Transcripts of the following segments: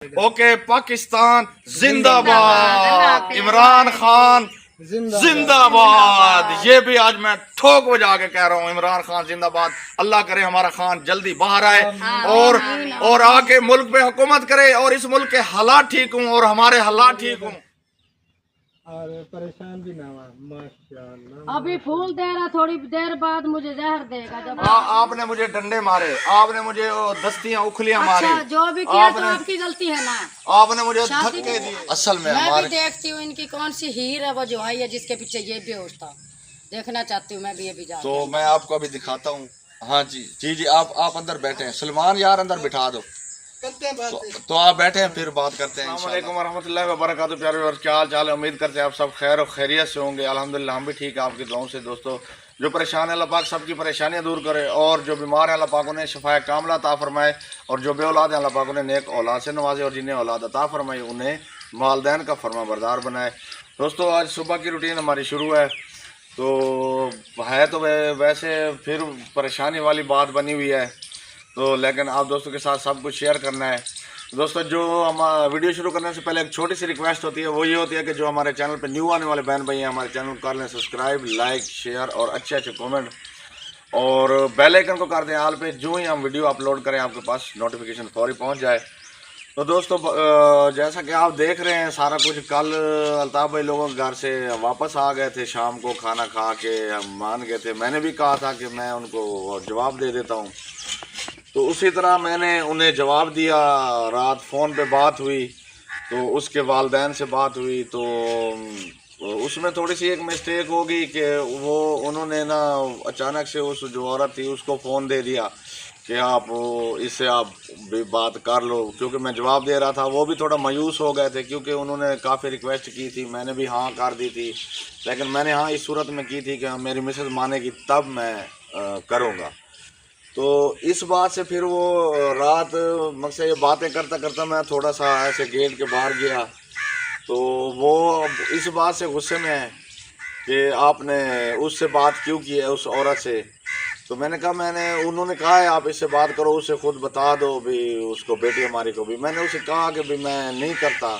Okay Pakistan जिंदाबाद, इमरान खान जिंदाबाद। ये भी आज मैं ठोक बजा के कह रहा हूँ, इमरान खान जिंदाबाद। अल्लाह करे हमारा खान जल्दी बाहर आए और आके मुल्क पे हुकूमत करे और इस मुल्क के हालात ठीक हों और हमारे हालात ठीक हों और परेशान भी ना हुआ। माशाअल्लाह। अभी फूल दे रहा, थोड़ी देर बाद मुझे जहर देगा। जब आपने मुझे डंडे मारे, आपने मुझे दस्तियां उखलियां मारी। अच्छा, जो भी किया तो आपकी गलती है ना। आपने मुझे धक्के दिए। असल में मैं भी देखती हूँ इनकी कौन सी हीर है वो जो आई है जिसके पीछे ये बेहोश था। देखना चाहती हूँ मैं भी, ये भी जा। तो मैं आपको अभी दिखाता हूँ। हाँ जी जी जी, आप अंदर बैठे हैं। सलमान यार अंदर बिठा दो। तो आप बैठे हैं, फिर बात करते हैं। अस्सलाम वालेकुम रहमतुल्लाहि व बरकातहू। प्यारे और क्या हाल चाल है? उम्मीद करते हैं आप सब खैर और खैरियत से होंगे। अल्हम्दुलिल्लाह हम भी ठीक है आपकी दुआओं से। दोस्तों, जो परेशान है अल्लाह पाक सबकी परेशानियां दूर करे और जो बीमार है अल्लाह पाक उन्हें शफाए कामला अता फरमाए और जो बे औलाद है अल्लाह पाक उन्हें नेक औलाद से नवाजे और जिन्हें औलाद अता फरमाए उन्हें वालिदैन का फरमा बरदार बनाए। दोस्तों, आज सुबह की रूटीन हमारी शुरू है। तो है तो वैसे फिर परेशानी वाली बात बनी हुई है, तो लेकिन आप दोस्तों के साथ सब कुछ शेयर करना है। दोस्तों, जो हम वीडियो शुरू करने से पहले एक छोटी सी रिक्वेस्ट होती है, वो ये होती है कि जो हमारे चैनल पे न्यू आने वाले बहन भाई हैं हमारे चैनल को कर लें सब्सक्राइब, लाइक, शेयर और अच्छे अच्छे कमेंट और बेल आइकन को कर दें ऑल पे। जो ही हम वीडियो अपलोड करें आपके पास नोटिफिकेशन फौरी पहुँच जाए। तो दोस्तों, जैसा कि आप देख रहे हैं सारा कुछ, कल अल्ताफ़ भाई लोगों के घर से वापस आ गए थे शाम को, खाना खा के हम मान गए थे। मैंने भी कहा था कि मैं उनको जवाब दे देता हूँ, तो उसी तरह मैंने उन्हें जवाब दिया। रात फ़ोन पे बात हुई तो उसके वालिदैन से बात हुई, तो उसमें थोड़ी सी एक मिस्टेक हो गई कि वो उन्होंने ना अचानक से उस जो औरत थी उसको फ़ोन दे दिया कि आप इससे आप भी बात कर लो। क्योंकि मैं जवाब दे रहा था, वो भी थोड़ा मायूस हो गए थे क्योंकि उन्होंने काफ़ी रिक्वेस्ट की थी, मैंने भी हाँ कर दी थी। लेकिन मैंने हाँ इस सूरत में की थी कि मेरी मिसेस मानेगी तब मैं करूँगा। तो इस बात से फिर वो रात मुझसे ये बातें करता करता मैं थोड़ा सा ऐसे गेट के बाहर गया, तो वो इस बात से गुस्से में है कि आपने उससे बात क्यों की है उस औरत से। तो मैंने कहा उन्होंने कहा है आप इससे बात करो, उससे खुद बता दो भी उसको, बेटी हमारी को भी। मैंने उसे कहा कि भी मैं नहीं करता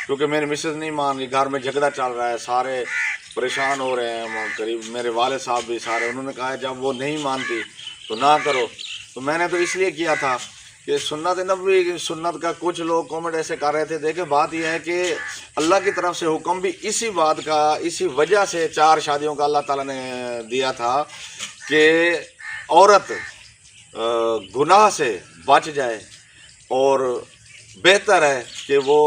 क्योंकि मेरी मिसेज नहीं मान रही, घर में झगड़ा चल रहा है, सारे परेशान हो रहे हैं, करीब मेरे वाले साहब भी सारे। उन्होंने कहा है जब वो नहीं मानती तो ना करो। तो मैंने तो इसलिए किया था कि सुन्नत नबी, सुन्नत का कुछ लोग कमेंट ऐसे कर रहे थे। देखिए बात यह है कि अल्लाह की तरफ से हुक्म भी इसी बात का, इसी वजह से 4 शादियों का अल्लाह ताला ने दिया था कि औरत गुनाह से बच जाए और बेहतर है कि वो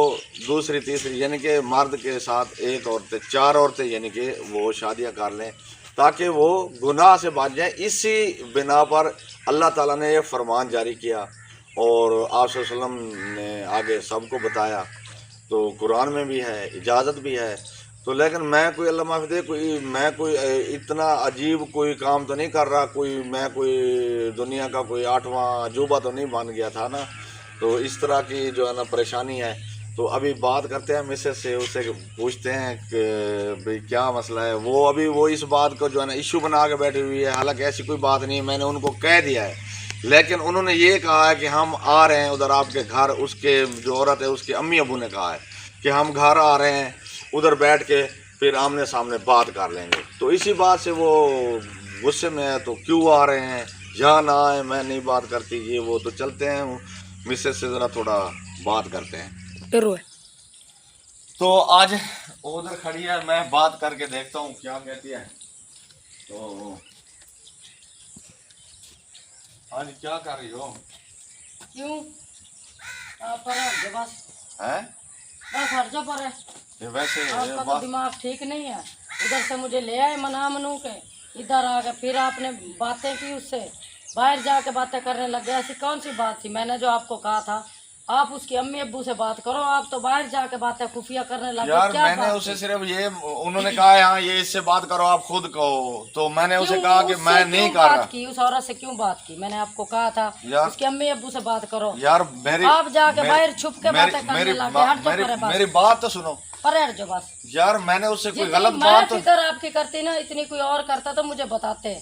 दूसरी तीसरी यानी कि मर्द के साथ एक औरतें 4 औरतें यानी कि वो शादियां कर लें ताकि वो गुनाह से बच जाए। इसी बिना पर अल्लाह ताला ने ये फरमान जारी किया और आप सल्लल्लाहु अलैहि वसल्लम ने आगे सबको बताया। तो कुरान में भी है, इजाज़त भी है। तो लेकिन मैं कोई अल्लाह माफ़ दे, मैं कोई इतना अजीब कोई काम तो नहीं कर रहा, मैं कोई दुनिया का कोई 8वां अजूबा तो नहीं बन गया था ना। तो इस तरह की जो है ना परेशानी है। तो अभी बात करते हैं मिसेस से, उससे पूछते हैं कि भाई क्या मसला है। वो इस बात को जो है ना इशू बना के बैठी हुई है, हालांकि ऐसी कोई बात नहीं है, मैंने उनको कह दिया है। लेकिन उन्होंने ये कहा है कि हम आ रहे हैं उधर आपके घर, उसके जो औरत है उसके अम्मी अबू ने कहा है कि हम घर आ रहे हैं, उधर बैठ के फिर आमने सामने बात कर लेंगे। तो इसी बात से वो गुस्से में है। तो क्यों आ रहे हैं, या ना आए, मैं नहीं बात करती ये वो। तो चलते हैं मिसेस से ज़रा थोड़ा बात करते हैं। तो आज उधर खड़ी है, मैं बात करके देखता हूँ क्या कहती है। तो आज क्या कर रही हो? क्यों पर है बस हैं? बस हर जो पर है। ये वैसे आपका तो दिमाग ठीक नहीं है। उधर से मुझे ले आए मना मनू के, इधर आ गए, फिर आपने बातें की उससे, बाहर जाके बातें करने लग गए। ऐसी कौन सी बात थी? मैंने जो आपको कहा था आप उसकी अम्मी अब्बू से बात करो, आप तो बाहर जाके बातें खुफिया करने लगे। यार क्या मैंने उसे सिर्फ ये, उन्होंने कहा है हाँ ये इससे बात करो, आप खुद कहो। तो मैंने उसे कहा कि मैं नहीं कर रहा। की उस औरत से क्यों बात की? मैंने आपको कहा था उसके अम्मी अब्बू से बात करो। यार आप जाके बाहर छुप के बातें करने लगे। मेरी बात तो सुनो। पर जो बस यार मैंने उससे कोई गलत बात तो फिक्र आपकी करती ना, इतनी कोई और करता तो मुझे बताते।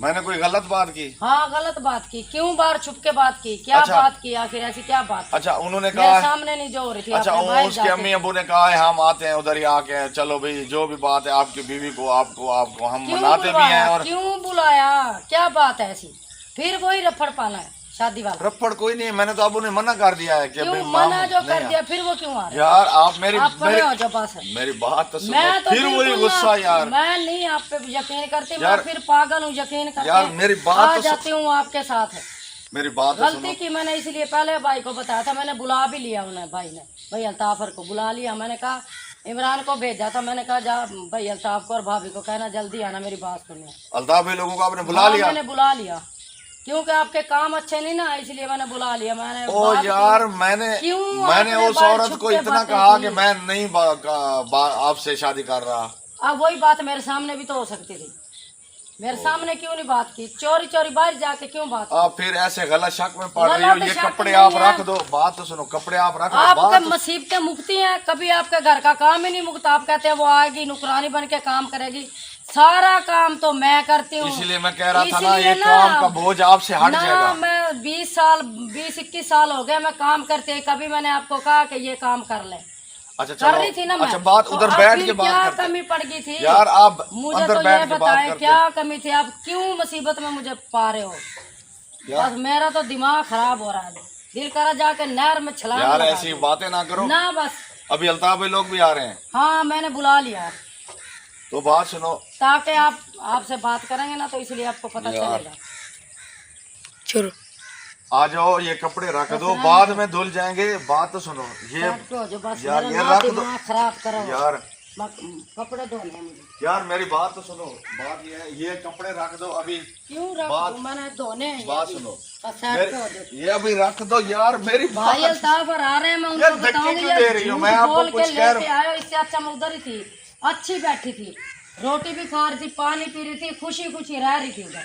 मैंने कोई गलत बात की? हाँ गलत बात की। क्यों बाहर छुप के बात की? क्या अच्छा। बात की आखिर? ऐसी क्या बात? अच्छा उन्होंने मेरे कहा, सामने नहीं जो हो रही थी। अच्छा आपने बाहर उसके जाके- अम्मी अबू ने कहा है हम आते हैं उधर ही आके, चलो भाई जो भी बात है आपकी बीवी को आपको आपको हम क्यों मनाते भी हैं। बुलवाया? और क्यों बुलाया? क्या बात है ऐसी? फिर वही रफड़ पाना है शादी वाला। रफड़ कोई नहीं, मैंने तो अब उन्हें मना कर दिया है कि क्यों भाई मना जो नहीं कर है। दिया फिर वो क्यों आ रहे? यार आप मेरी आप खड़े हो जो पास है। मेरी बात तो सुनो, मैं तो फिर वही बिल्कुल गुस्सा ना- यार। मैं नहीं आप पे यकीन करती। मैं यार- फिर पागल हूँ यकीन करके। यार मेरी बात आ तो जाती हूँ आपके साथ है। मेरी बात तो गलती सुनो। की मैंने, इसलिए पहले भाई को बताया था। मैंने बुला भी लिया उन्हें, भाई ने, भाई अल्ताफर को बुला लिया। मैंने कहा इमरान को भेजा था, मैंने कहा जा भाई अल्ताफ को और भाभी को कहना जल्दी आना, मेरी बात सुनिए। अल्ताफ भाई लोगों को आपने बुला हाँ, लिया? मैंने बुला लिया क्योंकि आपके काम अच्छे नहीं ना, इसलिए मैंने बुला लिया। मैंने ओ बात यार की। मैंने क्यों मैंने आपने उस बाहर औरत छुप को के इतना बातें कहा की? कि मैं नहीं आपसे शादी कर रहा। अब वही बात मेरे सामने भी तो हो सकती थी। मेरे सामने क्यों नहीं बात की? चोरी चोरी बाहर जाके क्यों बात की? आप फिर ऐसे गलत शक में पड़ रही हो। गलत ये शक कपड़े नहीं आप है। रख दो, बात तो सुनो, कपड़े आप रख दो। आपके बात तो- मुसीबतें मुक्ति हैं, कभी आपके घर का काम ही नहीं मुकता। आप कहते हैं वो आएगी नुकरानी बन के काम करेगी। सारा काम तो मैं करती हूँ। इसलिए मैं कह रहा था ना इसलिए ये काम का बोझ आपसे हट ना, जाएगा। मैं 20-21 साल हो गए मैं काम करते। कभी मैंने आपको कहा कि ये काम कर ले? अच्छा कर रही चलो, थी ना मैं। अच्छा बात तो उधर अब बैठ फिर के बात क्या करते हैं। कमी पड़ गई थी? यार आप मुझे अंदर तो बैठ ये के बात बताएं करते क्या हैं। कमी थी? आप क्यों मुसीबत में मुझे पा रहे हो? यार- बस मेरा तो दिमाग खराब हो रहा है। दिल करा जाके नहर में छलांग यार लगा ऐसी दूं। बातें ना करो। ना बस। अभी अल्ताफ भाई लोग भी आ रहे हैं, हाँ मैंने बुला लिया तो बात सुनो। ताकि आपसे बात करेंगे ना तो इसलिए आपको पता यार। चलेगा। शुरू आ जाओ, ये कपड़े रख दो, बाद में धुल जाएंगे। बात तो सुनो, ये जो बस यार मेरा ये ना रख दो दिमाग खराब करो। यार। कपड़े धोने हैं मुझे। यार मेरी बात तो सुनो, बात ये है, ये कपड़े रख दो अभी। क्यों रख बात- दूं? मैंने धोने हैं ये बात अभी। सुनो, बस साइड पे हो जाओ। ये अभी रख दो यार मेरी भाई बात। अल्ताफ और आ रहे हैं, मैं यार, उनको धक्के बताऊंगी। क्यों यार, दे रही हो? झूठ मैं आपको बोल कुछ के कह लेके आए हो। इससे अच्छा मैं उधर ही थी, अच्छी बैठी थी, रोटी भी खा रही थी, पानी पी रही थी, खुशी खुशी रह रही थी उधर।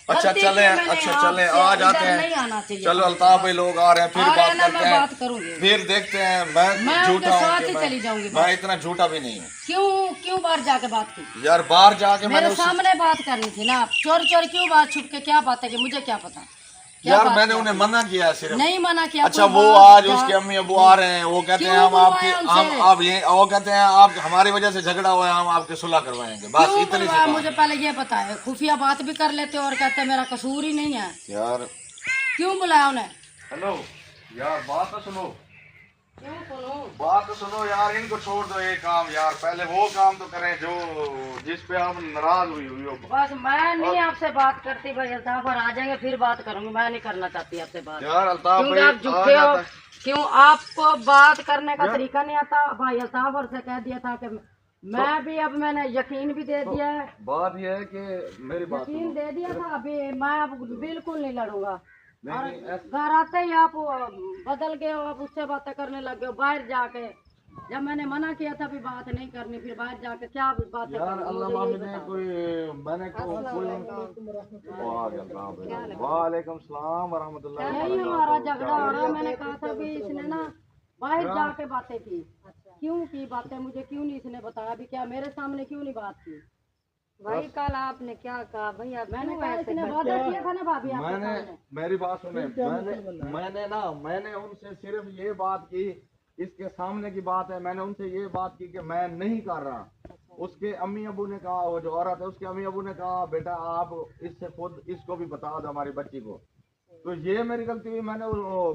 अच्छा गलती चले, की मैंने अच्छा आपसे चले, आ जाते इधर नहीं हैं। आना चाहिए। चलो अल्ताफ भाई लोग आ रहे हैं, फिर आ रहे बात हैं ना, करते मैं हैं। बात करूंगी। फिर देखते हैं। मैं मैं उनके झूठा साथ हूँ ही कि चली जाऊंगी। मैं इतना झूठा भी नहीं हूँ। क्यों क्यों बाहर जाके बात की? यार बाहर जाके मेरे मैंने सामने बात करनी थी ना। चोरी चोरी क्यों बात छुप के क्या बात है कि मुझे क्या पता? क्या यार बात मैंने है? उन्हें मना किया है सिर्फ। नहीं मना किया। अच्छा कोई वो बात आज जा- उसके अम्मी अबू आ रहे हैं, वो कहते क्यों हैं हम आपकी बुलवाया हम उनसे? आप ये वो कहते हैं आप हमारी वजह से झगड़ा हुआ है, हम आपके सुलह करवाएंगे। बस क्यों इतनी सी बुलवाया? बात। मुझे पहले ये बताए। खुफिया बात भी कर लेते हो और कहते मेरा कसूर ही नहीं है। यार क्यों बुलाया उन्हें? हेलो यार, बात तो सुनो, क्यों सुनो? बात तो सुनो यार। इनको छोड़ दो ये काम यार, पहले वो काम तो करें जो जिस पे हम नाराज हुई हो। बस मैं नहीं आपसे बात करती भाई। अल्ताफ और आ जाएंगे फिर बात करूंगी। मैं नहीं करना चाहती आपसे बात। यार अल्ताफ क्योंकि भाई आप आ झूठे हो। जाता है। क्यों आपको बात करने का तरीका नहीं आता? भाई अल्ताफ और से कह दिया था कि मैं भी, अब मैंने यकीन भी दे दिया है। बात यह है कि मेरी बात यकीन दे दिया था। अभी मैं अब बिल्कुल नहीं लड़ूंगा। और नहीं, घर आते ही आप बदल गए हो, अब उससे बातें करने लग गए हो बाहर जाके। जब मैंने मना किया था भी बात नहीं करनी, फिर बाहर जाके क्या बातें यार करनी? अल्लाह मुझे माफी यही दे, बताओ। कोई मैंने वालेकुम सलाम वरहमतुल्लाहि यही हमारा झगड़ा हो रहा है। मैंने कहा था भी इसने ना बाहर जाके बातें की। क्यों की बातें? मुझे क्यों नहीं इसने बताया? भी क्या मेरे सामने क्यों नहीं बात की? भाई कल आपने क्या कहा भाई? आप मैंने क्यों कहा ऐसे इसने वादा किया था ना भाभी आपके मैंने सामने। मेरी बात सुने, मैंने उनसे सिर्फ ये बात की, इसके सामने की बात है। मैंने उनसे ये बात की कि मैं नहीं कर रहा। उसके अम्मी अबू ने कहा, वो जो औरत है उसके अम्मी अबू ने कहा बेटा आप इससे खुद इसको भी बता दो हमारी बच्ची को। तो ये मेरी गलती हुई। मैंने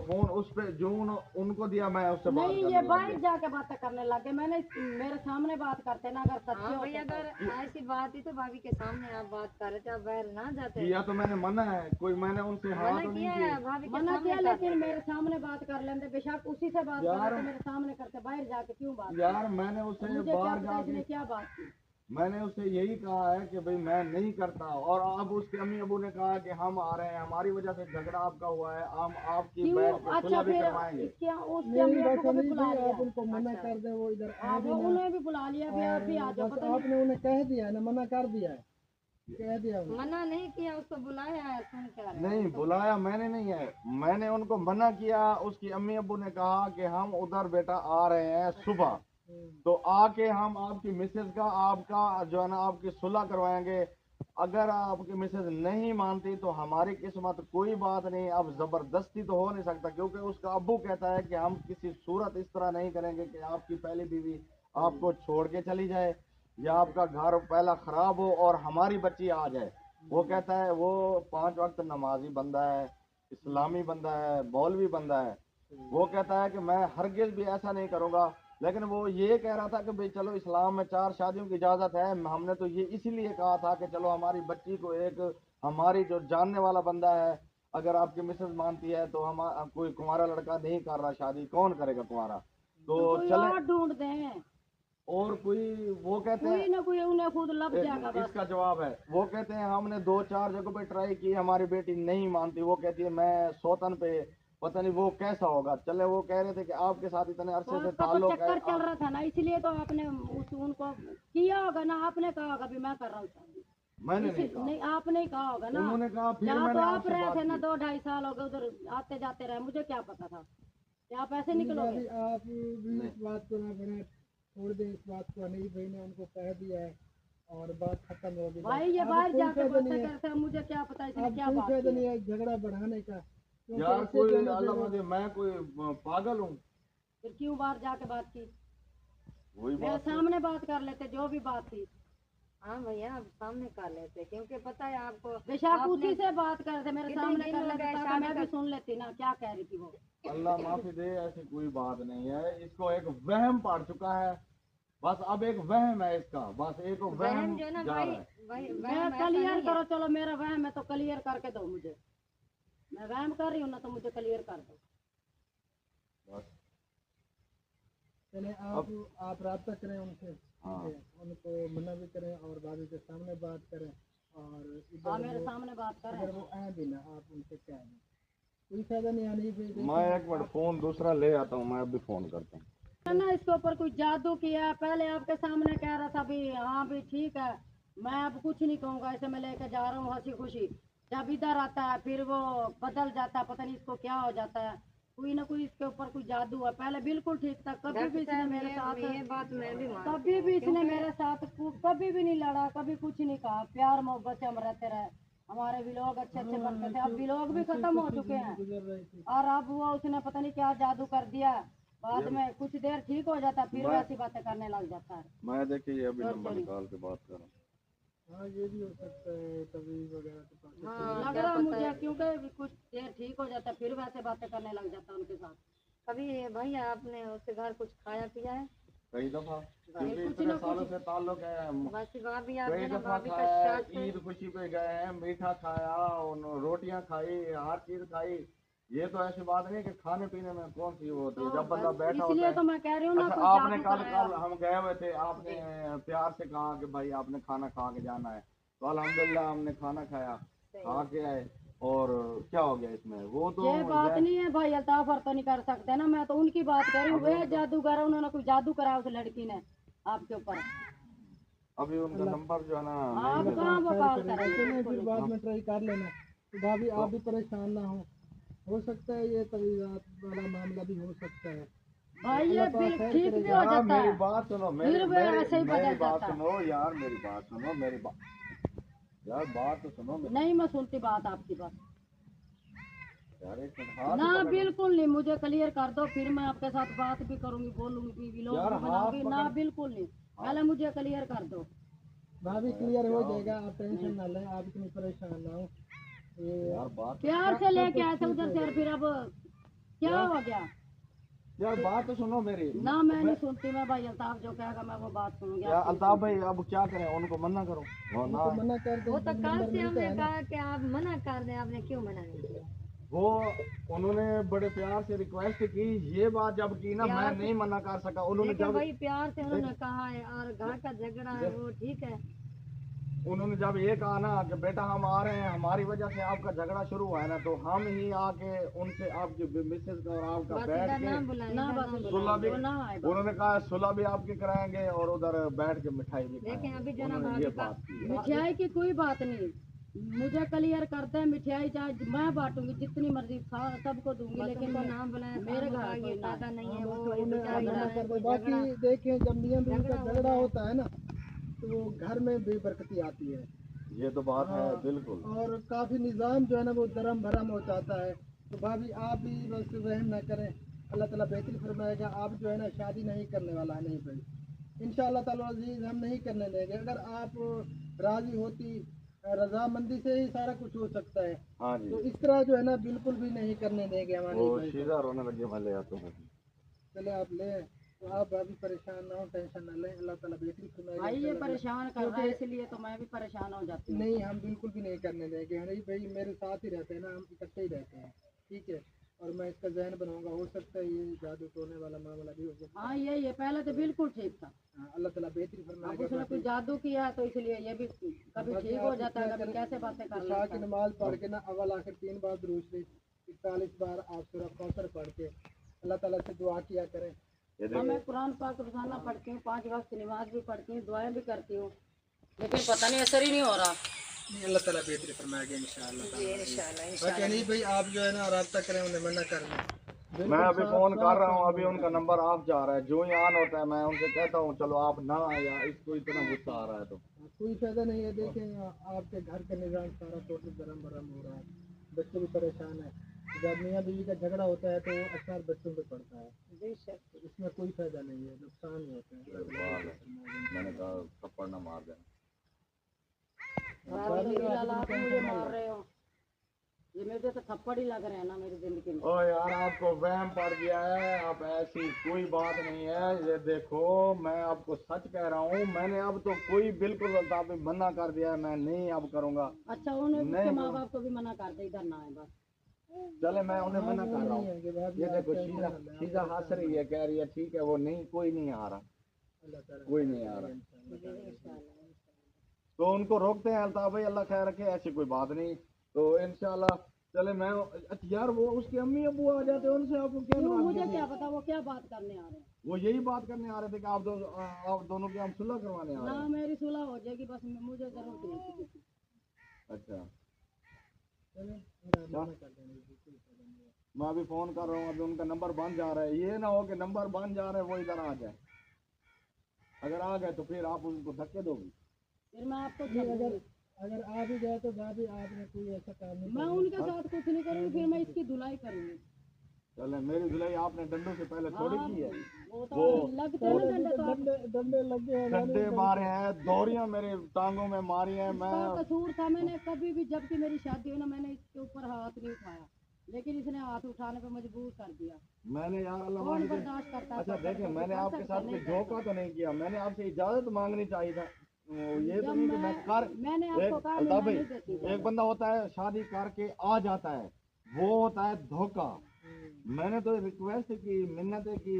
फोन उस पे जो उनको दिया, मैं उससे बात नहीं, करने ये लग बाहर गया। जाके बातें करने लगे। मैंने मेरे सामने बात करते ना, अगर सच्चे हाँ भाई, होते तो। अगर ऐसी बात ही तो भाभी के सामने आप बात कर रहे थे, आप बाहर ना जाते। किया तो मैंने मना है, कोई मैंने उनसे हाँ मना तो नहीं किया किया। है भाभी के मना सामने किया, कर लेकिन मेरे सामने बात कर लेते। बेशक उसी से बात यार- करते, मेरे सामने करते। बाहर जाके क्यों बात? यार मैंने उससे मुझे क्या बाहर पता इसने जाके क्या बात की? मैंने उससे यही कहा है कि भाई मैं नहीं करता। और अब उसके अम्मी अबू ने कहा कि हम आ रहे हैं, हमारी वजह से झगड़ा आपका हुआ है, हम आपकी क्यों? बैठ के अच्छा सुलह भी फिर करवाएंगे। क्या उसके अम्मी अब्बू को भी बुला लिया? आप उनको मना कर दे, वो इधर आ आप उन्हें भी बुला लिया। भी आप भी आ जाओ। बस पता नहीं आपने उन्हें कह दिया है ना, मना कर दिया है, कह दिया उन्हें। मना नहीं किया, उसको बुलाया है। सुन कर नहीं बुलाया मैंने नहीं है, मैंने उनको मना किया। उसकी अम्मी अबू ने कहा कि हम उधर बेटा आ रहे हैं सुबह, तो आके हम आपकी मिसेज का आपका जो है ना आपकी सुलह करवाएंगे। अगर आपकी मिसेज नहीं मानती तो हमारी किस्मत, कोई बात नहीं। अब जबरदस्ती तो हो नहीं सकता, क्योंकि उसका अब्बू कहता है कि हम किसी सूरत इस तरह नहीं करेंगे कि आपकी पहली बीवी आपको छोड़ के चली जाए या आपका घर पहला खराब हो और हमारी बच्ची आ जाए। वो कहता है, वो 5 वक्त नमाजी बंदा है, इस्लामी बंदा है, मौलवी बंदा है। वो कहता है कि मैं हरगिज भी ऐसा नहीं करूंगा। लेकिन वो ये कह रहा था कि भाई चलो इस्लाम में 4 शादियों की इजाजत है, हमने तो ये इसीलिए कहा था कि चलो हमारी बच्ची को एक हमारी जो जानने वाला बंदा है, अगर आपकी मिसेज मानती है तो हम कोई कुंवारा लड़का नहीं कर रहा शादी, कौन करेगा कुंवारा, तो कोई चले और ढूंढ दें, और कोई। वो कहते कोई हैं, ना कोई उन्हें खुद लग जाएगा बस। इसका जवाब है, वो कहते हैं हमने 2-4 जगहों पे ट्राई की, हमारी बेटी नहीं मानती। वो कहती है मैं सौतन पे, पता नहीं वो कैसा होगा। चले वो कह रहे थे कि आपके साथ इतने अरसे से उसका तो ताल्लुक है, चक्कर चल रहा था ना, इसलिए तो आपने उनको किया होगा ना। आपने कहा होगा भी मैं कर रहा हूँ शादी, मैंने नहीं कहा। नहीं आपने ही कहा होगा ना। उन्होंने कहा, फिर यहाँ मैंने तो आप आपसे रहे बात थे ना, की। 2-2.5 साल हो गए उधर आते जाते रहे, मुझे क्या पता था कि आप ऐसे निकलोगे। भाभी आप भी इस बात को ना बना छोड़ दें, इस बात को अनिल भाई ने उनको कह दिया है और बात खत्म हो गई। भाई ये अब बाहर कोई जाके फायदा बातें नहीं है, करते हैं, मुझे क्या पता इसने अब क्या कोई बात फायदा की नहीं है। है झगड़ा बढ़ाने का, क्योंकि यार इससे कोई जो है अल्लाह फिर मुझे, मैं कोई पागल हूँ? फिर क्यों बाहर जाके बात की, वही मेरे बात है। सामने बात कर लेते जो भी बात थी। हाँ भैया आप सामने कर लेते, क्योंकि पता है आपको बेशक आपने उसी से बात करते, मेरे कितने सामने दिन कर हो लेते गए ताकि शादी मैं भी का? सुन लेती ना क्या कह रही थी वो। अल्लाह माफी दे, ऐसी कोई बात नहीं है। इसको एक वहम पड़ चुका है, बस अब एक वहम है इसका, बस एक वहम वहम जो है ना जा भाई, रहा है। मैं वहम ऐसा क्लियर नहीं करो, है। चलो मेरा वहम है तो क्लियर करके दो मुझे। मैं वहम कर रही हूँ ना, तो मुझे क्लियर कर दो। बस पहले आप राब्ता करें उनसे, हाँ। ठीक है? उनको मना भी करें और भाभी के सामने बात करें, और हाँ इधर मेरे वो सामने बात करें। अगर वो आए भी ना, आप उनसे कह दें, कोई फायदा नहीं आने भी। मैं एक मिनट फोन दूसरा ले आता हूँ, मैं अभी फोन करता हूँ। ना इसके ऊपर कोई जादू किया है, पहले आपके सामने कह रहा था भी हाँ भी ठीक है, मैं अब कुछ नहीं कहूँगा, ऐसे मैं लेके जा रहा हूँ हंसी खुशी। जब इधर आता है फिर वो बदल जाता है, पता नहीं इसको क्या हो जाता है। कोई ना कोई इसके ऊपर कोई जादू है, पहले बिल्कुल ठीक था, कभी भी इसने मेरे साथ, ये बात मैं भी मानती कभी भी इसने मेरे साथ कभी भी नहीं लड़ा, कभी कुछ नहीं कहा, प्यार मोहब्बत से हम रहते रहे। हमारे व्लॉग अच्छे अच्छे बनते थे, अब व्लॉग भी खत्म हो चुके हैं। गुजर रही थी। और अब वो उसने पता नहीं क्या जादू कर दिया, बाद में कुछ देर ठीक हो जाता फिर वैसी बातें करने लग जाता है। मैं देखिए ये अभी नंबर निकाल के बात कर रहा हूँ। हाँ ये भी हो सकता है, कभी वगैरह के पास। हाँ, लग रहा है मुझे, क्योंकि कुछ देर ठीक हो जाता फिर वैसे बातें करने लग जाता उनके साथ। कभी भैया आपने उसके घर कुछ खाया पिया है? कई दफा, क्योंकि इतने सालों से ताल्लुक है, बस भाभी आप कई जो ना दफा भाभी का खाया, साथ में ईद खुशी पे गए हैं, मीठा खाया, रोटियां खाई, हर चीज खाई। ये तो ऐसी बात नहीं कि खाने पीने में कौन सी वो होती है, जब बंदा बैठा होता इसलिए है। तो मैं कह रही हूँ ना, अच्छा कोई आपने जादू कल कराया। कल हम गए हुए थे, आपने प्यार से कहा कि भाई आपने खाना खा के जाना है, तो अल्हम्दुलिल्लाह हमने खाना खाया, खा के आए। और क्या हो गया इसमें, वो तो ये बात नहीं है भाई, अल्ताफ और तो नहीं कर सकते ना, मैं तो उनकी बात कर रही हूँ। वे जादूगर है, उन्होंने कोई जादू कराया उस लड़की ने आपके ऊपर। अभी उनका नंबर जो है ना आप नहीं कहाँ वो कॉल चलें, करेंगे। फिर बाद में ट्राई कर लेना, तो भाभी आप भी परेशान ना हो सकता है ये तवीज़ात वाला मामला भी हो सकता है। भाई ये बिल ठीक भी हो यार जाता मेरी है, बात सुनो, फिर वे ऐसे ही मेरी बदल बात जाता है। सुनो यार, मेरी बात सुनो, मेरी बात यार, बात तो सुनो मेरी। नहीं मैं सुनती बात आपकी बात यार एक मिनट, हाथ ना, पकड़ लो। बिल्कुल नहीं। मुझे क्लियर कर दो, फिर मैं आपके साथ बात भी करूंगी, बोलूंगी, व्लॉग यार, भी बनाऊंगी। हाथ ना पकड़- बिल्कुल नहीं, पहले मुझे क्लियर कर दो। भाभी क्लियर हो जाएगा, आप टेंशन ना लें, आप इतनी परेशान ना हो। ये यार बात प्यार से लेके आए थे उधर से, और फिर अब क्या हो गया। यार बात तो सुनो मेरी। ना मैं नहीं सुनती, मैं भाई अल्ताफ जो कहेगा मैं वो बात सुनूंगी। यार अल्ताफ भाई अब क्या करें, उनको मना करो। वो ना, तो मना कर वो दें, तो कल से हमने कहा कि आप मना कर दें, आपने क्यों मना नहीं किया? वो उन्होंने बड़े प्यार से रिक्वेस्ट की, ये बात जब की ना मैं नहीं मना कर सका। उन्होंने लेकिन जब भाई प्यार से उन्होंने कहा है, और घर का झगड़ा है वो ठीक है। उन्होंने जब ये कहा ना कि बेटा हम आ रहे हैं, हमारी वजह से आपका झगड़ा शुरू हुआ है ना, तो हम ही आके उनसे आपकी मिसेज का और आपका बस बैठ इधर ना के बुलाएं, ना इधर ना बस बुलाएं। सुलह भी, वो ना आए बस। उन्होंने कहा सुलह भी आपकी कराएंगे और उधर बैठ के मिठाई भी लेकिन खाएंगे। अभी जो ना उन्होंने भाभी ये का बात की। मिठाई की कोई बात नहीं, मुझे क्लियर करते हैं। मिठाई चाहे मैं बांटूंगी, जितनी मर्जी सबको दूंगी, लेकिन उनको नाम बुलाएं, मेरे घर ये कोई ना दादा आए। नहीं है, वो उन्हें बेचारी मना है, कर दो। कोई बाकी झगड़ा। देखें, जब मियां बीवी का झगड़ा होता है ना, तो घर में बेबरकती आती है। ये तो बात है बिल्कुल। और काफ़ी निज़ाम जो है ना वो दरम भरम हो जाता है। तो भाभी आप भी बस वहम ना करें, अल्लाह ताला बेहतर फरमाएगा। आप जो है ना शादी नहीं करने वाला है, नहीं भाई, इंशाअल्लाह ताला अज़ीज़ हम नहीं करने देंगे। अगर आप राज़ी होती, रजामंदी से ही सारा कुछ हो सकता है। हाँ जी, तो इस तरह जो है ना बिल्कुल भी नहीं करने देंगे हमारे वो भाई। सीधा रोने लगे, मैं ले आता हूँ। चले आप ले, तो आप भाभी परेशान ना हो, टेंशन ना लें, अल्लाह ताला बेहतरी फरमाएगा। भाई ये इंशाअल्लाह। परेशान कर रहा है, इसलिए तो मैं भी परेशान हो जाती हूँ। नहीं, हम बिल्कुल भी नहीं करने देंगे। अरे भाई मेरे साथ ही रहते हैं ना, हम इकट्ठे ही रहते हैं, ठीक है। और मैं इसका जहन बनाऊंगा, हो सकता है ये जादू टोने वाला मामला भी हो सकता है। हाँ ये पहले तो बिल्कुल ठीक था, हाँ, अल्लाह ताला बेहतरी अब फरमाएगा। उसने कुछ जादू किया है तो इसलिए ये भी कभी ठीक हो जाता है, कभी कैसे बातें कर इशा लेता की है। नमाज पढ़ के ना अव्वल आखिर 3 बार दुरूद शरीफ, 41 बार आप सूरह कौसर पढ़ के अल्लाह ताला से दुआ किया करें। हाँ मैं कुरान पाक रोजाना पढ़ती हूँ, 5 वक्त की नमाज भी पढ़ती हूँ, दुआएं भी करती हूँ, लेकिन पता नहीं असर ही नहीं हो रहा। नहीं, अल्लाह ताला बेहतरी फरमाएगा इंशाअल्लाह। बाकी नहीं भाई, आप जो है ना राब्ता करें, उन्हें मना करें। मैं अभी फोन कर रहा हूँ, अभी उनका नंबर ऑफ जा रहा है। जो ही ऑन होता है मैं उनसे कहता हूँ चलो आप ना, या इसको इतना गुस्सा आ रहा है तो कोई फायदा नहीं है। देखें आपके घर का निज़ाम सारा टोटल गरम भरम हो रहा है, बच्चे भी परेशान है। जब मियाँ बीवी का झगड़ा होता है तो वो असर बच्चों पे पड़ता है, तो इसमें कोई फायदा नहीं है, नुकसान ही होता है। मैंने कहा थप्पड़ ना मार देना। आप मुझे मार रहे हो, ये मेरे तो थप्पड़ ही लग रहे हैं ना मेरी जिंदगी में। ओ यार आपको वहम पड़ गया है, आप ऐसी कोई बात नहीं है। ये देखो मैं आपको सच कह रहा हूँ, मैंने अब तो कोई बिल्कुल आप मना कर दिया है, मैं नहीं अब करूँगा। अच्छा उनके माँ बाप को भी मना कर दे इधर ना आए बस। चले मैं उन्हें मना कर रहा हूँ। ये देखो शीजा शीजा हंस रही है, कह रही है ठीक है, वो नहीं, कोई नहीं आ रहा, कोई नहीं आ रहा। तो उनको रोकते हैं अल्ताफ भाई, अल्लाह खैर रखे, ऐसी कोई बात नहीं। तो इंशाल्लाह चले मैं, अच्छा यार वो उसके अम्मी अबू आ जाते हैं, उनसे आपको क्या नाराजगी मुझे थी? क्या पता वो क्या बात करने आ रहे हैं। वो यही बात करने आ रहे थे कि आप दोनों की हम सुलह करवाने आ रहे ना हैं। मेरी सुलह हो जाएगी बस, मुझे जरूरत नहीं किसी की। अच्छा मैं अभी फोन कर रहा हूँ, अभी उनका नंबर बंद जा रहा है। ये ना हो कि नंबर बंद जा रहा है वो इधर आ जाए, अगर आ गए तो फिर आप उनको धक्के दोगी। फिर मैं आपको अगर आ भी जाए तो भाभी आपने कोई ऐसा काम नहीं मैं उनके साथ कुछ नहीं करूँगी, फिर मैं इसकी धुलाई करूँगी। चले मेरी धुलाई आपने डंडों से पहले थोड़ी की है, वो तो लगते हैं ना डंडे, तो आप डंडे लगे हैं। डंडे मारे हैं, दोरियां मेरे टांगों में मारी हैं। मैं इसका कसूर था, मैंने कभी भी जब की मेरी शादी हुई ना मैंने इसके ऊपर हाथ नहीं उठाया, लेकिन इसने हाथ उठाने पे मजबूर कर दिया। मैंने यार अल्लाह कौन मुझे- बर्दाश्त करता है? अच्छा देखिए, मैंने आपके साथ कोई धोखा तो नहीं किया, मैंने आपसे इजाजत मांगनी चाहिए था। ये तो नहीं कि मैं कर मैंने आपको कहा अल्ताफ मैं भाई, नहीं देती। एक बंदा होता है शादी करके आ जाता है, वो होता है धोखा। मैंने तो रिक्वेस्ट की, मिन्नतें की,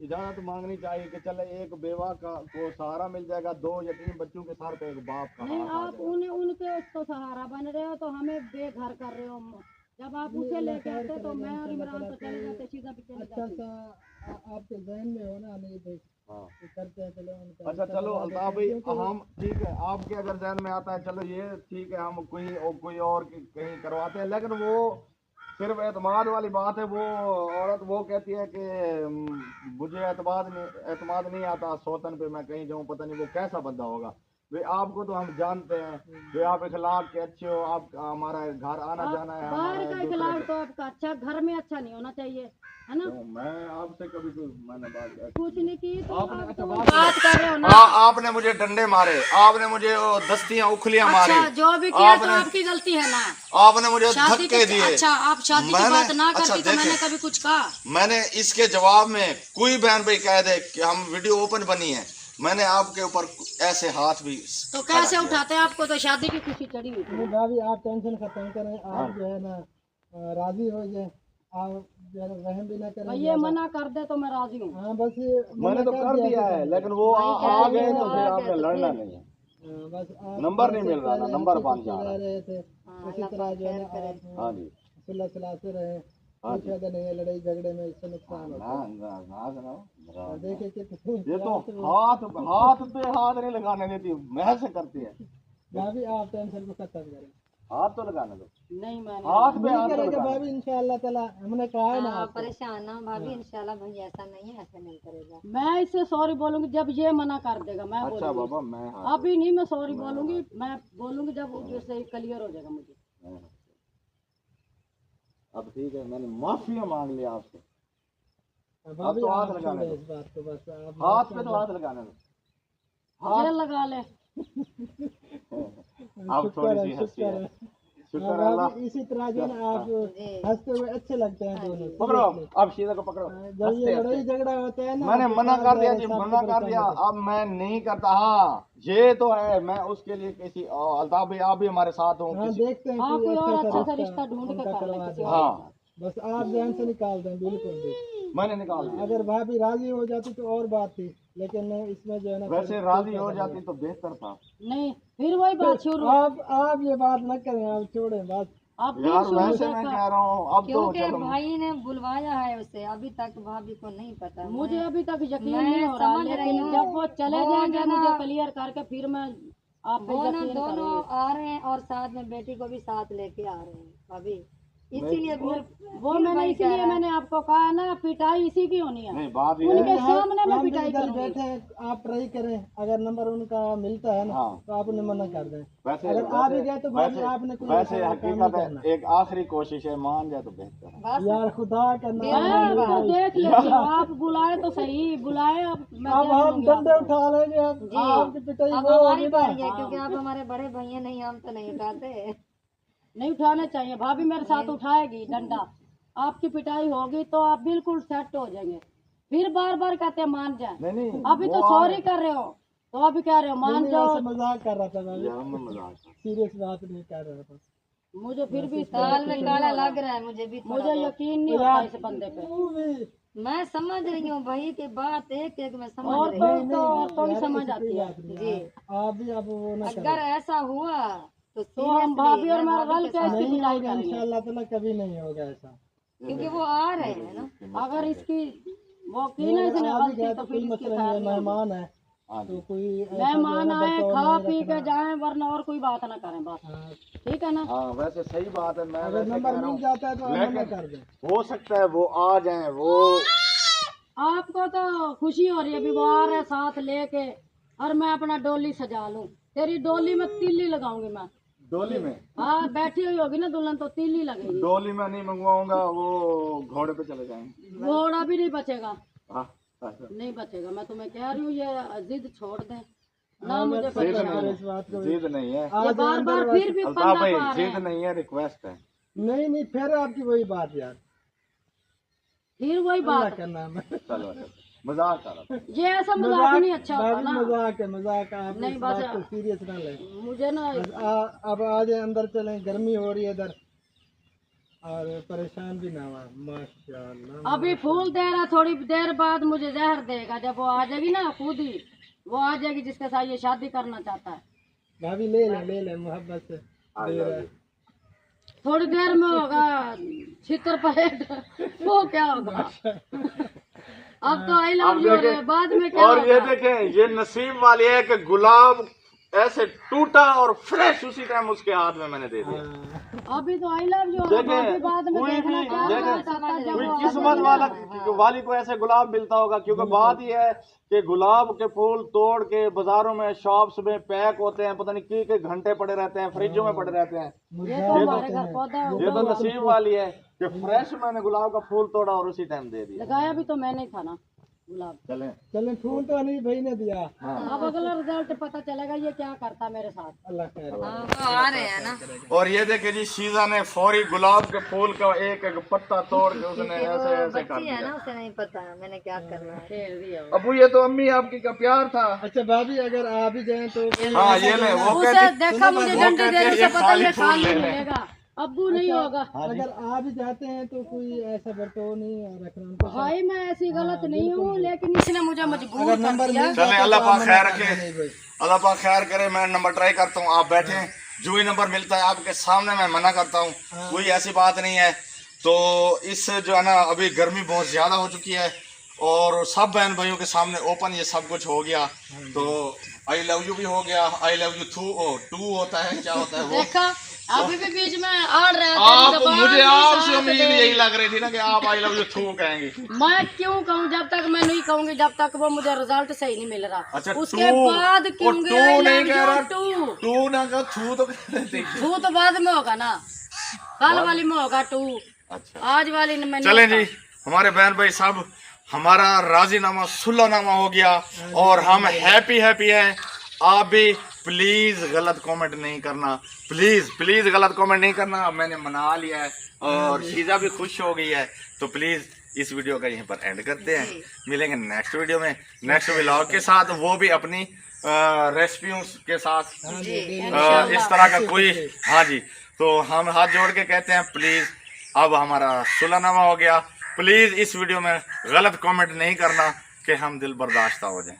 इजाजत मांगनी चाहिए कि चले एक बेवा का को सहारा मिल जाएगा, 2 या 3 बच्चों के साथ एक बाप का नहीं हाथ आ आप जाएगा। उनके तो सहारा बन रहे हो, तो हमें बेघर कर रहे हो। जब आप उसे लेके आते तो मैं और इमरान तो चले जाते, सीधा भी चले अच्छा जाते। सा आपके जहन में हो ना, नहीं भाई हाँ ये करते हैं, चलो उनका अच्छा चलो अल्ताफ भाई, हम ठीक है आपके अगर जहन में आता है चलो ये ठीक है, हम कोई और कहीं करवाते हैं, लेकिन वो सिर्फ एतमाद वाली बात है। वो औरत वो कहती है कि मुझे एतमाद नहीं आता सौतन पे, मैं कहीं जाऊं, पता नहीं वो कैसा बंदा होगा। वे आपको तो हम जानते हैं, वे आप इखलाक के अच्छे हो, आप हमारा घर आना जाना है बाहर हमारा का एक दूसरे इखलाक तो आपका अच्छा, घर में अच्छा नहीं होना चाहिए, है ना? तो मैं आपसे कभी कोई मैंने बात कुछ नहीं की तो आपने आप अच्छा तो बात बात कर रहे हो ना। आपने मुझे डंडे मारे, आपने मुझे वो दस्तियां उखलियां मारी, अच्छा जो भी किया तो आपकी गलती है ना। आपने मुझे शादी धक्के दिए। अच्छा आप शादी की बात ना करती तो मैंने कभी कुछ कहा? मैंने इसके जवाब में कोई बहन भाई कह दे कि हम वीडियो ओपन बनी है, मैंने आपके ऊपर ऐसे हाथ भी तो कैसे उठाते हैं? आपको तो शादी की खुशी चढ़ी हुई थी। नहीं भाभी आप टेंशन खत्म करें, आप जो है ना राजी हो जाए, आप जो है ना वहम भी ना करें। ये मना कर दे तो मैं राजी हूँ। हाँ बस ये मैंने तो कर दिया है, लेकिन वो आ गए तो फिर आपने लड़ना नहीं है। बस आप नंबर नहीं मिल रहा ना, नंबर बंद जा रहा रह है। रहे थे, उसी तरह जो है ना आप हाँ जी सुलह सलाते रहे, हाँ कोई फायदा नहीं है लड़ाई झगड़े में, इससे नुकसान होता है। ना देखिए कितनी ये तो हाथ पे हाथ नहीं लगाने देती, महज से करती है। भाभी आप टेंशन को खत्म करें, हाथ तो लगाने दो, नहीं मैंने हाथ पे नहीं हाथ तो करेगा लगाने भाभी इंशाल्लाह ताला, हमने कहा है ना हाँ, आपको। परेशान ना भाभी, इंशाल्लाह भाई ऐसा नहीं है, ऐसा नहीं करेगा। मैं इससे सॉरी बोलूंगी जब ये मना कर देगा, मैं दो। अच्छा बोलूंगी। बाबा मैं हाथ अभी नहीं मैं सॉरी बोलूंगी, मैं बोलूंगी जब उससे क्लियर हो जाएगा मुझे। अब ठीक है, मैंने माफिया मांग लिया आपसे। भाभी तो हाथ आप लगाने छोड़े दो। इस बात को, बस आप हाथ पे तो हाथ लगाने दो। जेल लगा ले। अब थोड़ी सी हंसी है, शुक्र है अल्लाह। भाभी इसी तरह जो है ना आप जी। हंसते हुए अच्छे लगते हैं दोनों। पकड़ो अब शीला को पकड़ो। जब ये लड़ाई झगड़ा होता है ना, मैंने तो मना साथ कर दिया वाले जी, सबको मना कर दिया, परेशान अब मैं नहीं करता। हाँ ये तो है, मैं उसके लिए किसी अल्ताफ भाई आप भी हमारे साथ हो करते हैं। हाँ किसी। देखते हैं आप कोई और अच्छा अच्छा सा रिश्ता ढूंढ के उनका कर ले करवा किसी दें। और हाँ। के साथ। बस आप ध्यान से निकाल दें, बिल्कुल भी। मैंने निकाल दिया। अगर भाभी राजी हो जाती तो और बात थी, लेकिन इसमें जो है ना वैसे राजी हो जाती तो बेहतर था नहीं फिर वही बात शुरू। आप ये बात न करें, आप छोड़ें बात। आप फिर यार। शुरू वैसे से मैं कर- कह रहा हूँ अब तो क्योंकि चलो। भाई ने बुलवाया है उसे, अभी तक भाभी को नहीं पता। मुझे अभी तक यकीन मैं नहीं हो रहा, समझ रही लेकिन हूँ। जब वो चले वो जाएंगे जना- मुझे क्लियर करके फिर मैं आप पे वो ना यकीन दोनों करूंगी। आ रहे हैं और साथ में बेटी को भी साथ लेके आ रहे हैं भाभी, इसीलिए फिर वो फिर मैंने भाई कह इसलिए रहा है। मैंने आपको कहा है ना, पिटाई इसी की होनी है। नहीं बात ये उनके है। सामने मैं हम भी पिटाई इधर करूंगी। बैठे हैं, आप ट्राई करें, अगर नंबर उनका मिलता है ना हाँ। तो आप उन्हें मना कर दें। वैसे अगर आ भी गए तो भाभी वैसे आपने कोई वैसे ऐसा काम हकीकत नहीं है, करना। एक आखिरी कोशिश है, मान जाए तो बेहतर है। बस यार खुदा का नाम मैं ले तो लो। देख लेती हूँ, आप बुलाए तो सही, बुलाए अब मैं अब देख हम लूंगी डंडे आपको। उठा लेंगे, अब आपकी पिटाई अब वो हमारी होगी ना। बारी है, क्योंकि आप हमारे बड़े भैया नहीं, हम तो नहीं उठाते। नहीं उठाना चाहिए, भाभी मेरे साथ उठाएगी डंडा, आपकी पिटाई होगी तो आप बिल्कुल सेट हो जाएंगे। फिर बार बार कहते हैं मान जाए, नहीं नहीं अभी तो सॉरी कर रहे हो तो अभी कह रहे हो मान नहीं, जाओ। वैसे मजाक कर रहा था भाभी, यार मैं मजाक कर। सीरियस बात नहीं कर रहा था। मुझे फिर भी इस पे साल में यकीन काला नहीं हो रहा। लग रहा है मुझे भी थोड़ा मुझे बहुत। यकीन नहीं होता इस बंदे पे। तू भी मैं समझ रही हूँ भाई की बात, एक एक मैं समझ और रही तो हूँ। औरतों की यार, समझ ऐसी आती कोई है। बात नहीं। जी। आप भी अब वो ना अगर करें। ऐसा हुआ तो तो हम seriously भाभी और मैं मैं भाभी रल के के साथ- इसकी नहीं पिटाई होगा करेंगे, इंशाल्लाह ताला, कभी नहीं होगा ऐसा। क्योंकि वो आ रहे हैं ना। अगर इसकी वो की नहीं, ना अगर इसने आ भी गलती गया तो तो फिर कोई इसकी मसला नहीं है, खैर नहीं होगी। मेहमान है हाँ तो जी। कोई ऐसा जो है मेहमान ना आए बर्ताव खा नहीं पी के रखना। जाए, वरना और कोई बात ना करें बस, हाँ, ठीक है ना। हाँ वैसे सही बात है, मैं अगर वैसे नंबर कह रहा मिल हूँ, जाता है तो आप मना लेकिन कर दें। हो सकता है वो आ जाए। वो आपको तो खुशी हो रही है अभी वो आ रहे साथ लेके, और मैं अपना डोली सजा लूं, तेरी डोली में तीली लगाऊंगी मैं। डोली में, हाँ बैठी हुई होगी ना दुल्हन तो तीली लगेगी, डोली में नहीं मंगवाऊंगा, वो घोड़े पे चले जाएंगे। घोड़ा भी नहीं बचेगा, हाँ ऐसा। नहीं बचेगा। मैं तुम्हें कह रही हूँ ये जिद छोड़ दे ना, हाँ, मुझे मैं पता जिद समझ है। रहा हूँ इस बात को। जिद नहीं है ये आज बार अंदर बार फिर भी अल्ताफ पंगा भाई, पा रहे जिद हैं, नहीं है, रिक्वेस्ट है। नहीं नहीं, फिर आपकी वही बात यार, फिर वही अल्लाह बात। का नाम है। चलो मजाक कर रहा था। ये ऐसा मजाक नहीं अच्छा होता भाभी, ना। मजाक है, मजाक है, आप नहीं, इस बस- बात को सीरियस ना लें। मुझे ना बस अब आज अंदर चलें, गर्मी हो रही है इधर, और परेशान भी ना हुआ। माशाल्लाह अभी फूल दे रहा, थोड़ी देर बाद मुझे जहर देगा, जब वो आ जाएगी ना खुद ही, वो आ जाएगी जिसके साथ ये शादी करना चाहता है। भाभी ले ले मोहब्बत से दे रहा है। थोड़ी देर में होगा छितर पलेट, वो क्या होगा। अब तो आई लव यू है, बाद में क्या और ये होगा। देखें, ये नसीब वाली है कि गुलाब ऐसे टूटा और फ्रेश उसी टाइम उसके हाथ में मैंने दे दिया। अभी तो आई लव यू देखें, बाकी बाद में कोई देखना भी- क्या देखें, होगा, तब जब कोई वो आ किस्मत जाएगी। वाली को ऐसे गुलाब मिलता होगा, क्योंकि बात यह है कि गुलाब के फूल तोड़ के बाजारों में शॉप्स में पैक होते हैं, पता नहीं के घंटे पड़े रहते हैं, फ्रिजों में पड़े रहते हैं। ये तो हमारे घर पौधा है, ये तो नसीब वाली है कि फ्रेश मैंने गुलाब का फूल तोड़ा और उसी टाइम दे दिया। लगाया भी तो मैंने ही था ना गुलाब। चलें। चलें, फूल तो अनिल भाई ने दिया। अब अगला रिजल्ट पता चलेगा ये क्या करता मेरे साथ। अल्लाह खैर। हाँ, वो आ रहे हैं ना। और ये देखे जी, शीजा ने फौरी गुलाब के फूल का एक एक पत्ता तोड़ के उसने क्योंकि ऐसे वो ऐसे कर बच्ची है दिया। ना, उसे नहीं पता मैंने क्या करना है। खेल दिया वो। अबू ये तो अम्मी आपकी का प्यार था। अच्छा भाभी, अगर आ भी जाए तो हाँ ये ले, वो उसे कहती देखा मुझे वो डंडी कहते देने हैं से ये पता खाली ये फूल खाली ले ले। मिलेगा, अब्बू नहीं होगा। अगर आ भी जाते हैं तो कोई ऐसा बर्ताव नहीं रखना उनको। भाई मैं ऐसी गलत नहीं हूँ, लेकिन इसने मुझे मजबूर अगर कर नंबर दिया। मिल चले, जाता अल्लाह तो पाक आप खैर मना कर रखे। दें, नहीं भाई। अल्लाह पाक खैर करे। मैं नंबर ट्राई करता हूँ, आप बैठे, जो ही नंबर मिलता है आपके सामने मैं मना करता हूँ, कोई ऐसी बात नहीं है। तो इस जो है ना, अभी गर्मी बहुत ज्यादा हो चुकी है और सब बहन भाइयों के सामने ओपन ये सब कुछ हो गया। तो आई लव यू भी हो गया, आई लव यू टू होता है, क्या होता है वो। देखा अभी भी बीच में आड़ रहे थे आप जब मुझे आप आपसे साथ उम्मीद दे। यही लग रही थी ना कि आप आई लव यू थू कहेंगे। मैं क्यों कहूँ, जब तक मैं नहीं कहूँगी, जब तक वो मुझे रिजल्ट सही नहीं मिल रहा। अच्छा, उसके टू। बाद वो कहूँगी टू I नहीं love कह you रहा। टू। टू ना कहा, थू तो कह रहे थे। टू तो बाद में होगा ना, कल वाली में होगा टू, अच्छा आज वाली में नहीं चलें होगा। जी, हमारे बहन भाई साहब, हमारा राजीनामा सुलहनामा हो गया और हम हैप्पी हैं। आप भी प्लीज गलत कमेंट नहीं करना, प्लीज गलत कमेंट नहीं करना। अब मैंने मना लिया है और शीजा भी खुश हो गई है, तो प्लीज इस वीडियो का यहीं पर एंड करते हैं। मिलेंगे नेक्स्ट वीडियो में, नेक्स्ट व्लॉग के साथ, वो भी अपनी रेसिपियों के साथ। इस तरह का कोई, हाँ जी, तो हम हाथ जोड़ के कहते हैं प्लीज, अब हमारा सुलहनामा हो गया। प्लीज इस वीडियो में गलत कमेंट नहीं करना कि हम दिल बर्दाश्त हो जाए।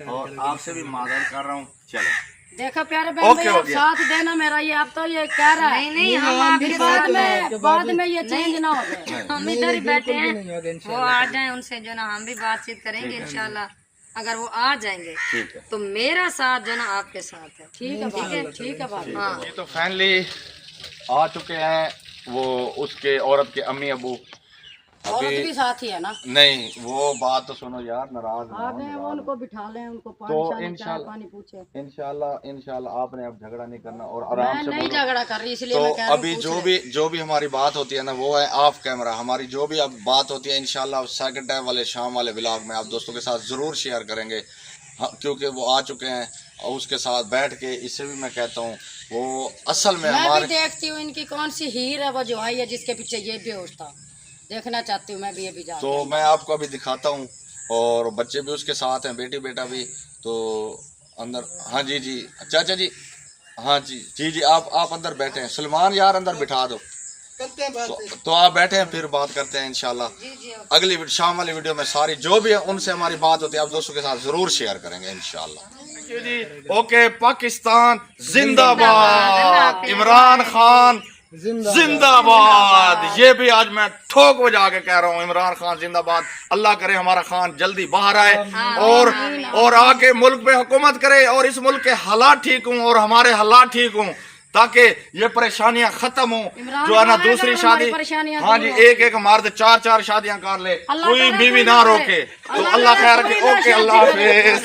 और आपसे भी माजर कर रहा हूँ। चलो देखो प्यारे बहन ओके, भाई, हो आप गया। साथ देना मेरा, ये अब तो ये कह रहा है। नहीं हम आपके बाद में ये चेंज ना हो जाए। हम इधर ही बैठे हैं, नहीं होगा वो इंशाल्लाह। आ जाए, उनसे जो ना हम भी बातचीत करेंगे इंशाल्लाह। अगर वो आ जाएंगे ठीक है। तो मेरा साथ जो ना आपके साथ है। ठीक है ठीक है बाबा। हाँ ये तो फाइनली आ चुके हैं वो उसके औरत के अम्मी अबू। औरत अभी भी साथ ही है ना, नहीं, वो बात तो सुनो यार, नाराज ना आ हो, गए नाराज वो, उनको बिठा लें, उनको पानी तो शानी चाय इंशाल्लाह- पानी पूछे। इंशाल्लाह आपने अब झगड़ा नहीं करना और आराम मैं से नहीं बोलो। झगड़ा कर रही, इसलिए तो मैं कह रहा हूँ अभी पूछ जो ले। भी हमारी बात होती है ना, वो है ऑफ कैमरा। हमारी जो भी अब बात होती है इंशाल्लाह सेकंड टाइम वाले शाम वाले व्लॉग में आप दोस्तों के साथ ज़रूर शेयर करेंगे। हाँ, क्योंकि वो आ चुके हैं और उसके साथ बैठ के, इससे भी मैं कहता हूँ वो असल में मैं भी हमारे, देखती हूँ इनकी कौन सी हीर है वो जो आई है जिसके पीछे ये बेहोश था, देखना चाहती हूँ मैं भी, ये भी जा। तो मैं आपको अभी दिखाता हूँ और बच्चे भी उसके साथ हैं, बेटी बेटा भी। तो अंदर, हाँ जी चाचा जी, हाँ जी आप अंदर बैठे हैं। सलमान यार अंदर बिठा दो। करते हैं बात। तो आप बैठे हैं, फिर बात करते हैं इंशाल्लाह। अगली शाम वाली वीडियो में सारी जो भी है उनसे हमारी बात होती है आप दोस्तों के साथ जरूर शेयर करेंगे इंशाल्लाह। ओके, पाकिस्तान जिंदाबाद, इमरान खान जिंदाबाद। ये भी आज मैं ठोक बजा के कह रहा हूँ, इमरान खान जिंदाबाद। अल्लाह करे हमारा खान जल्दी बाहर आए और आके मुल्क पे हुकूमत करे और इस मुल्क के हालात ठीक हों और हमारे हालात ठीक हों, ताकि ये परेशानियां खत्म हो। जो है ना, दूसरी शादी, हाँ जी, एक मर्द 4 शादियां कर ले, कोई बीवी ना रोके। तो अल्लाह खैर रखे। ओके, अल्लाह हाफिज।